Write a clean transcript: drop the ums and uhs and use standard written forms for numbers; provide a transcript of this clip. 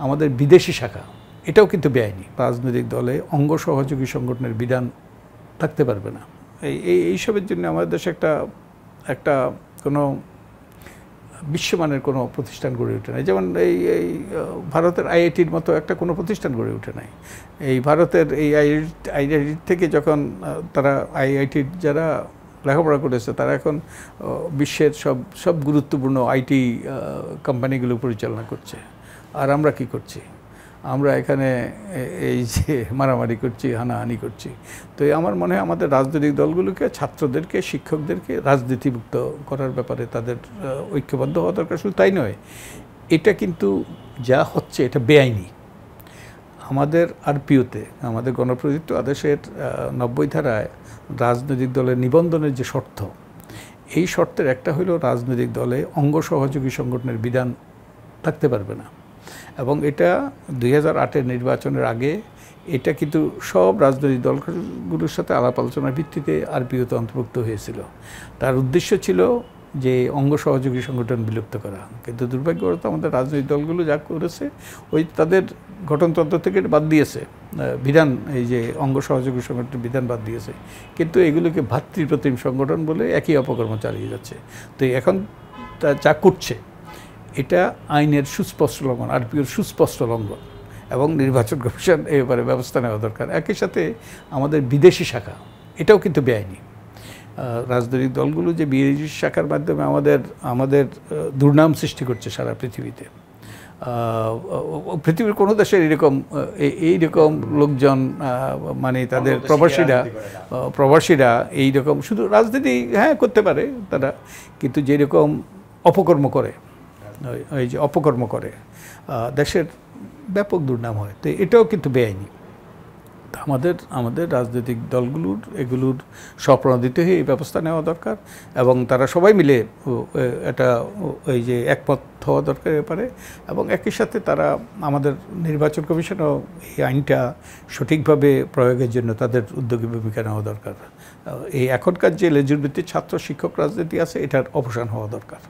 আমাদের বিদেশি শাখা এটাও কিন্তু বেআইনি। রাজনৈতিক দলে অঙ্গ সহযোগী সংগঠনের বিধান থাকতে পারবে না। এইসবের জন্য আমাদের দেশে একটা কোনো বিশ্বমানের কোনো প্রতিষ্ঠান গড়ে ওঠে নাই। যেমন এই ভারতের আইআইটির মতো একটা কোনো প্রতিষ্ঠান গড়ে ওঠে নাই। এই ভারতের এই আইআইটি থেকে যখন তারা আইআইটির যারা লেখাপড়া করেছে তারা এখন বিশ্বের সব গুরুত্বপূর্ণ আইটি কোম্পানিগুলো পরিচালনা করছে। আর আমরা কি করছি? আমরা এখানে এই যে মারামারি করছি, হানাহানি করছি। তো আমার মনে হয় আমাদের রাজনৈতিক দলগুলোকে, ছাত্রদেরকে, শিক্ষকদেরকে রাজনীতিমুক্ত করার ব্যাপারে তাদের ঐক্যবদ্ধ হওয়া দরকার। শুধু তাই নয়, এটা কিন্তু যা হচ্ছে এটা বেআইনি। আমাদের আরপিওতে, আমাদের গণপ্রজাতন্ত্র আদেশের 90 ধারায় রাজনৈতিক দলের নিবন্ধনের যে শর্ত, এই শর্তের একটা হলো রাজনৈতিক দলে অঙ্গ সহযোগী সংগঠনের বিধান থাকতে পারবে না। এবং এটা 2008-এর নির্বাচনের আগে এটা কিন্তু সব রাজনৈতিক দলগুলোর সাথে আলাপ আলোচনার ভিত্তিতে আরপিওতে অন্তর্ভুক্ত হয়েছিল। তার উদ্দেশ্য ছিল যে অঙ্গ সহযোগী সংগঠন বিলুপ্ত করা। কিন্তু দুর্ভাগ্যবশত আমাদের রাজনৈতিক দলগুলো যা করেছে ওই তাদের গঠনতন্ত্র থেকে বাদ দিয়েছে বিধান, এই যে অঙ্গ সহযোগী সংগঠনের বিধান বাদ দিয়েছে। কিন্তু এগুলোকে ভাতৃপ্রতিম সংগঠন বলে একই অপকর্ম চালিয়ে যাচ্ছে। তো এখন যা করছে এটা আইনের সুস্পষ্ট লঙ্ঘন, আরপিওর সুস্পষ্ট লঙ্ঘন, এবং নির্বাচন কমিশন এই ব্যাপারে ব্যবস্থা নেওয়া দরকার। একই সাথে আমাদের বিদেশি শাখা এটাও কিন্তু বেআইনি। রাজনৈতিক দলগুলো যে বিদেশি শাখার মাধ্যমে আমাদের দুর্নাম সৃষ্টি করছে সারা পৃথিবীতে। পৃথিবীর কোনো দেশের এইরকম লোকজন, মানে তাদের প্রবাসীরা এইরকম শুধু রাজনীতি করতে পারে তারা, কিন্তু যেরকম অপকর্ম করে, এই যে অপকর্ম করে দেশের ব্যাপক দুর্নাম হয়। তো এটাও কিন্তু বেআইনি। আমাদের রাজনৈতিক দলগুলোর এগুলোর স্বপ্রণোদিত হয়ে এই ব্যবস্থা নেওয়া দরকার, এবং তারা সবাই মিলে এটা এই যে একমত হওয়া দরকার ব্যাপারে। এবং একই সাথে তারা আমাদের নির্বাচন কমিশনও এই আইনটা সঠিকভাবে প্রয়োগের জন্য তাদের উদ্যোগী ভূমিকা নেওয়া দরকার। এই এখনকার যে লেজুর ভিত্তিক ছাত্র শিক্ষক রাজনীতি আছে এটার অবসান হওয়া দরকার।